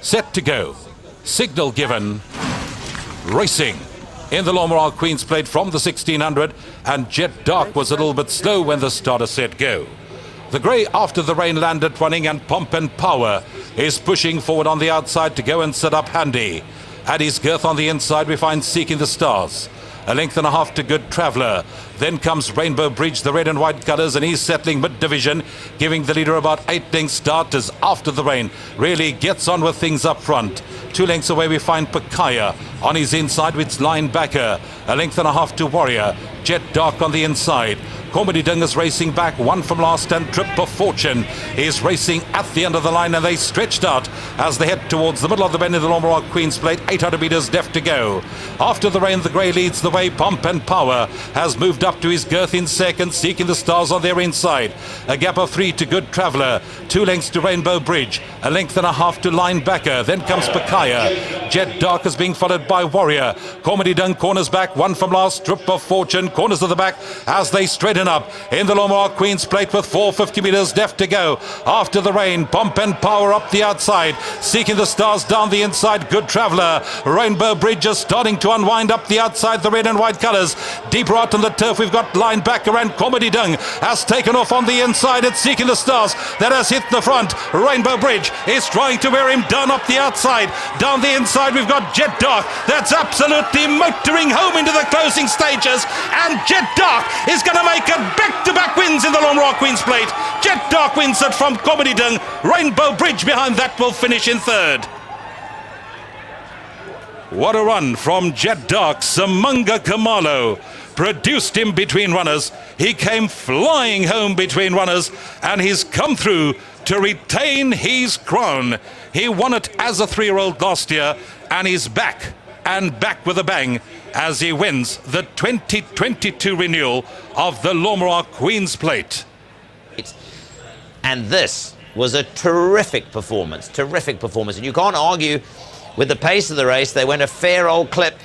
Set to go. Signal given. Racing in the Lormeral Queen's Plate from the 1600, and Jet Dark was a little bit slow when the starter said go. The grey after the rain landed running, and Pomp and Power is pushing forward on the outside to go and set up handy. At his girth on the inside we find Seeking the Stars. A length and a half to Good Traveller. Then comes Rainbow Bridge, the red and white colours, and he's settling mid-division, giving the leader about 8 lengths start as After the Rain really gets on with things up front. 2 lengths away we find Pakaya on his inside with Linebacker. A length and a half to Warrior. Jet Dark on the inside. Comedy Dung is racing back, 1 from last, and Trip of Fortune is racing at the end of the line, and they stretched out as they head towards the middle of the bend in the Lormeral Queen's Plate. 800 metres left to go. After the Rain, the grey leads the way. Pomp and Power has moved up to his girth in second, Seeking the Stars on their inside. A gap of 3 to Good Traveller. 2 lengths to Rainbow Bridge. A length and a half to Linebacker. Then comes Pakaya. Jet Dark is being followed by Warrior. Comedy Dung corners back, 1 from last. Trip of Fortune corners to the back as they straighten up in the Lormeral Queen's Plate with 450 metres left to go. After the Rain, Pomp and Power up the outside, Seeking the Stars down the inside. Good Traveller. Rainbow Bridge is starting to unwind up the outside, the red and white colours. Deeper out on the turf we've got Linebacker, and Comedy Dung has taken off on the inside. It's Seeking the Stars that has hit the front. Rainbow Bridge is trying to wear him down up the outside. Down the inside we've got Jet Dark that's absolutely motoring home into the closing stages, and Jet Dark is going to make it back-to-back wins in the Lormeral Queen's Plate. Jet Dark wins it from Comedy Dung. Rainbow Bridge behind that will finish in third. What a run from Jet Dark. Samunga Khumalo produced him between runners. He came flying home between runners, and he's come through to retain his crown. He won it as a 3-year-old last year, and he's back, and back with a bang, as he wins the 2022 renewal of the Lormeral Queen's Plate. And this was a terrific performance, and you can't argue with the pace of the race. They went a fair old clip,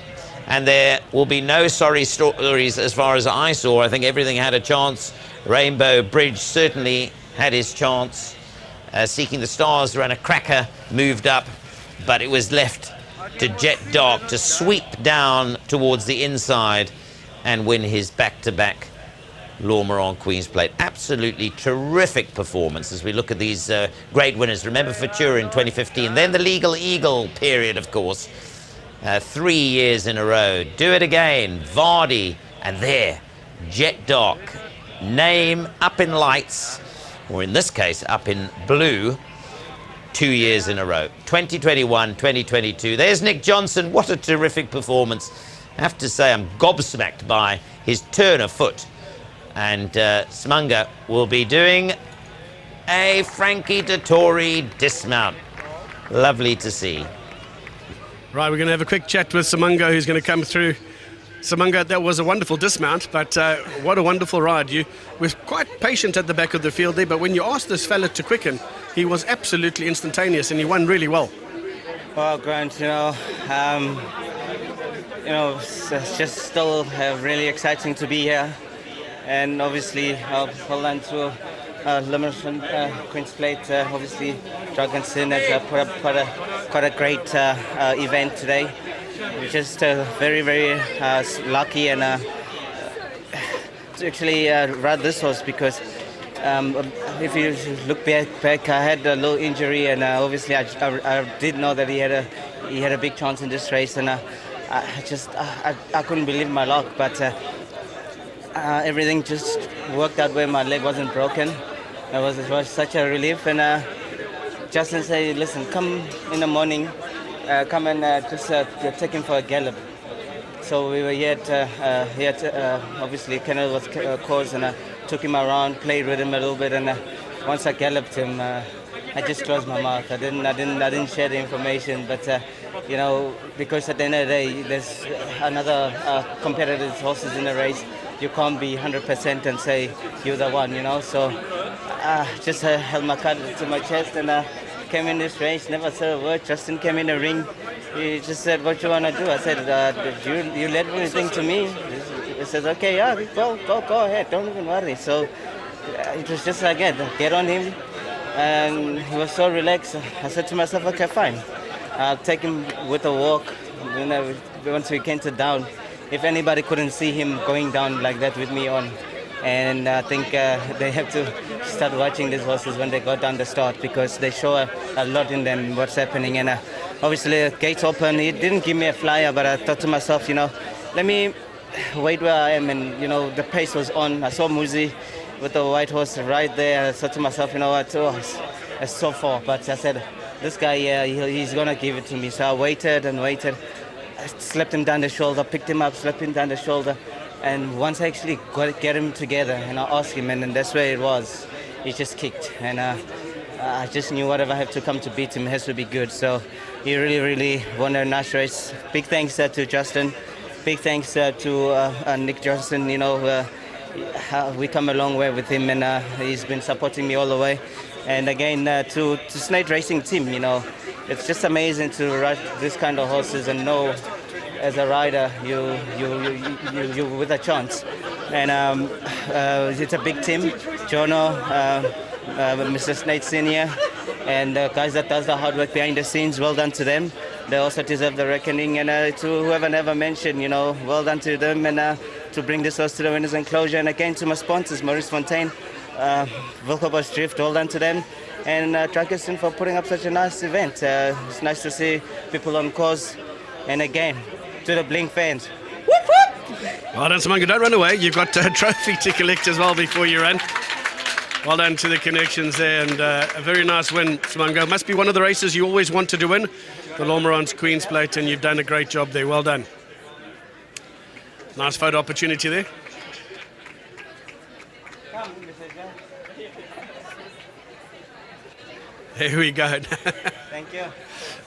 and there will be no sorry stories as far as I saw. I think everything had a chance. Rainbow Bridge certainly had his chance. Seeking the Stars ran a cracker, moved up, but it was left to Jet Dark to sweep down towards the inside and win his back-to-back Lormeral Queen's Plate. Absolutely terrific performance as we look at these great winners. Remember Futura in 2015, then the Legal Eagle period, of course. 3 years in a row. Do it again, Vardy, and there, Jet Dark. Name up in lights, or in this case, up in blue. 2 years in a row. 2021, 2022. There's Nick Johnson. What a terrific performance. I have to say I'm gobsmacked by his turn of foot. And Samunga will be doing a Frankie Dettori dismount. Lovely to see. Right, we're going to have a quick chat with Samunga, who's going to come through. Samunga, that was a wonderful dismount, but what a wonderful ride. You were quite patient at the back of the field there, but when you asked this fella to quicken, he was absolutely instantaneous, and he won really well. Well, Grant, it's just still really exciting to be here, and obviously I'll run through Lormeral Queen's Plate. Obviously, Dragonson has put up quite a great event today. We're just very, very lucky, and to actually ride this horse because if you look back, I had a little injury, and obviously I did know that he had a big chance in this race, and I couldn't believe my luck, but everything just worked out where my leg wasn't broken. It was such a relief, and Justin said, "Listen, come in the morning." Come and just take him for a gallop. So we were here obviously Kenneth was course, and I took him around, played with him a little bit, and once I galloped him, I just closed my mouth. I didn't share the information, but because at the end of the day, there's another competitor's horses in the race. You can't be 100% and say you're the one, So just held my card to my chest, and came in this race, never said a word. Justin came in the ring. He just said, "What you want to do?" I said, you let anything to me?" He says, "Okay, yeah, go ahead. Don't even worry." So it was just like that. Get on him, and he was so relaxed. I said to myself, okay, fine. I'll take him with a walk. Once we came to down, if anybody couldn't see him going down like that with me on, and I think they have to start watching these horses when they go down the start, because they show a lot in them what's happening. And obviously the gates open. He didn't give me a flyer, but I thought to myself, let me wait where I am. And the pace was on. I saw Muzi with the white horse right there. I thought to myself, what, it's so far. But I said, this guy, he's gonna give it to me. So I waited and waited. I slapped him down the shoulder, picked him up, slapped him down the shoulder. And once I actually get him together, and I asked him, and that's where it was. He just kicked, and I just knew whatever I have to come to beat him has to be good. So he really, really won a nice race. Big thanks to Justin. Big thanks to Nick Johnson. We come a long way with him, and he's been supporting me all the way. And again, to Snaith Racing team, it's just amazing to ride this kind of horses and know, as a rider, you with a chance. And it's a big team. Jono, Mr. Snaith Senior, and the guys that does the hard work behind the scenes, well done to them. They also deserve the reckoning. And to whoever never mentioned, well done to them, and to bring this horse to the winners' enclosure. And again, to my sponsors, Maurice Fontaine, Wilcobo's Drift, well done to them. And Dragonson for putting up such a nice event. It's nice to see people on course. And again, to the Blink fans. Whoop, whoop! Well done, Simango. Don't run away. You've got a trophy to collect as well before you run. Well done to the connections there, and a very nice win, Simango. Must be one of the races you always wanted to win, the Lormeron's Queen's Plate, and you've done a great job there. Well done. Nice photo opportunity there. Here we go. Thank you.